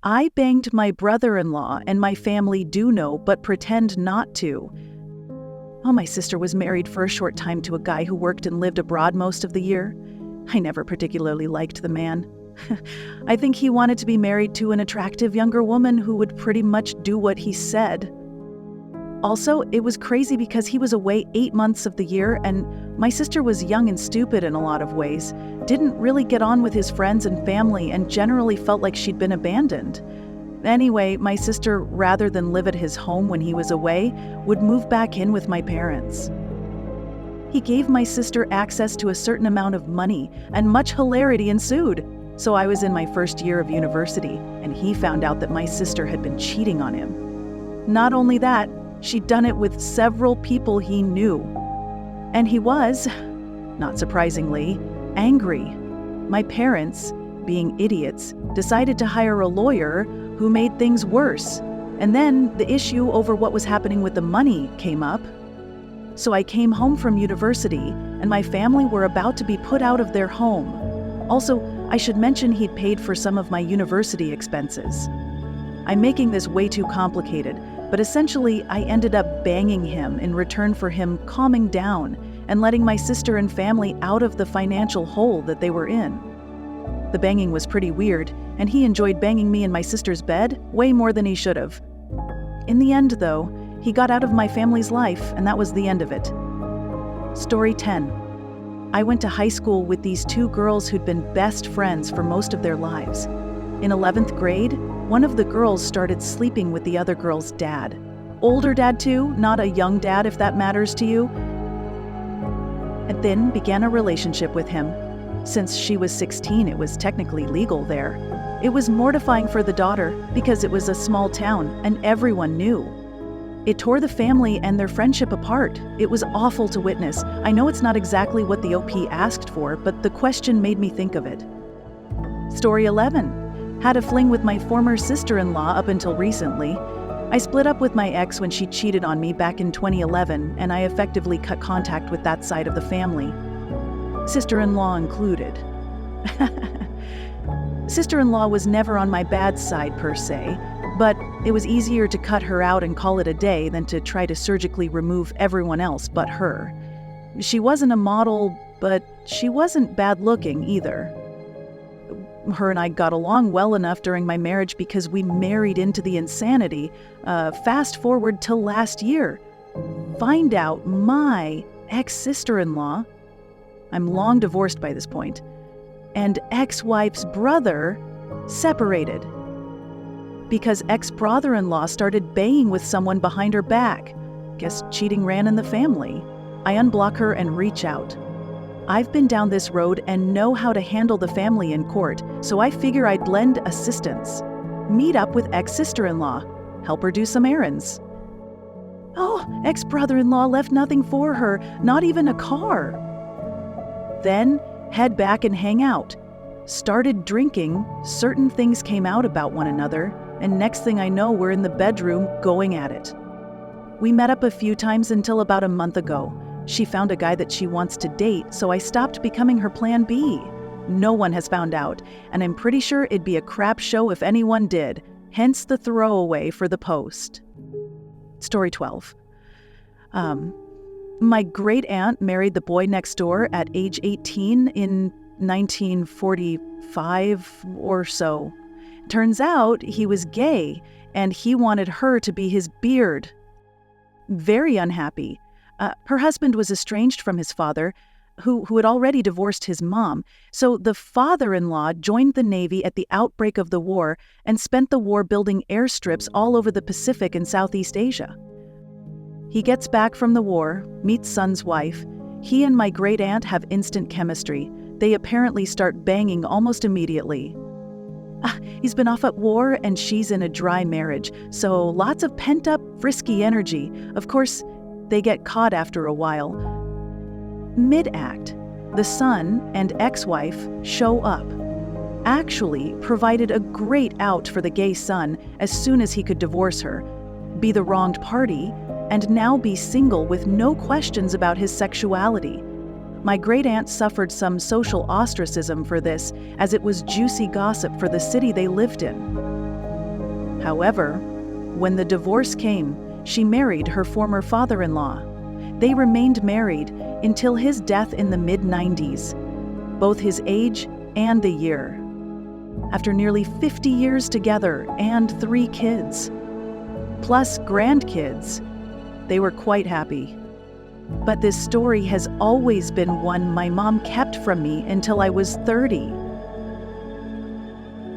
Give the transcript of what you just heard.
I banged my brother-in-law, and my family do know but pretend not to. Oh, my sister was married for a short time to a guy who worked and lived abroad most of the year. I never particularly liked the man. I think he wanted to be married to an attractive younger woman who would pretty much do what he said. Also, it was crazy because he was away 8 months of the year, and my sister was young and stupid in a lot of ways, didn't really get on with his friends and family, and generally felt like she'd been abandoned. Anyway, my sister, rather than live at his home when he was away, would move back in with my parents. He gave my sister access to a certain amount of money, and much hilarity ensued. So I was in my first year of university, and he found out that my sister had been cheating on him. Not only that, she'd done it with several people he knew. And he was, not surprisingly, angry. My parents, being idiots, decided to hire a lawyer who made things worse. And then the issue over what was happening with the money came up. So I came home from university, and my family were about to be put out of their home. Also, I should mention he'd paid for some of my university expenses. I'm making this way too complicated, but essentially I ended up banging him in return for him calming down and letting my sister and family out of the financial hole that they were in. The banging was pretty weird, and he enjoyed banging me in my sister's bed way more than he should have. In the end, though, he got out of my family's life, and that was the end of it. Story 10. I went to high school with these two girls who'd been best friends for most of their lives. In 11th grade, one of the girls started sleeping with the other girl's dad. Older dad too, not a young dad if that matters to you. And then began a relationship with him. Since she was 16, it was technically legal there. It was mortifying for the daughter because it was a small town and everyone knew. It tore the family and their friendship apart. It was awful to witness. I know it's not exactly what the OP asked for, but the question made me think of it. Story 11. Had a fling with my former sister-in-law up until recently. I split up with my ex when she cheated on me back in 2011, and I effectively cut contact with that side of the family. Sister-in-law included. Sister-in-law was never on my bad side per se, but it was easier to cut her out and call it a day than to try to surgically remove everyone else but her. She wasn't a model, but she wasn't bad-looking either. Her and I got along well enough during my marriage because we married into the insanity. Fast forward till last year. Find out my ex-sister-in-law, I'm long divorced by this point, and ex-wife's brother separated. Because ex-brother-in-law started banging with someone behind her back. Guess cheating ran in the family. I unblock her and reach out. I've been down this road and know how to handle the family in court, so I figure I'd lend assistance. Meet up with ex-sister-in-law, help her do some errands. Oh, ex-brother-in-law left nothing for her, not even a car. Then, head back and hang out. Started drinking, certain things came out about one another, and next thing I know, we're in the bedroom going at it. We met up a few times until about a month ago. She found a guy that she wants to date, so I stopped becoming her plan B. No one has found out, and I'm pretty sure it'd be a crap show if anyone did, hence the throwaway for the post. Story 12. My great-aunt married the boy next door at age 18 in 1945 or so. Turns out he was gay, and he wanted her to be his beard. Very unhappy. Her husband was estranged from his father, who had already divorced his mom, so the father-in-law joined the Navy at the outbreak of the war and spent the war building airstrips all over the Pacific and Southeast Asia. He gets back from the war, meets son's wife. He and my great-aunt have instant chemistry. They apparently start banging almost immediately. He's been off at war and she's in a dry marriage, so lots of pent-up, frisky energy. Of course, they get caught after a while. Mid-act, the son and ex-wife show up. Actually provided a great out for the gay son as soon as he could divorce her, be the wronged party, and now be single with no questions about his sexuality. My great-aunt suffered some social ostracism for this, as it was juicy gossip for the city they lived in. However, when the divorce came, she married her former father-in-law. They remained married until his death in the mid-90s, both his age and the year. After nearly 50 years together and 3 kids, plus grandkids, they were quite happy. But this story has always been one my mom kept from me until I was 30.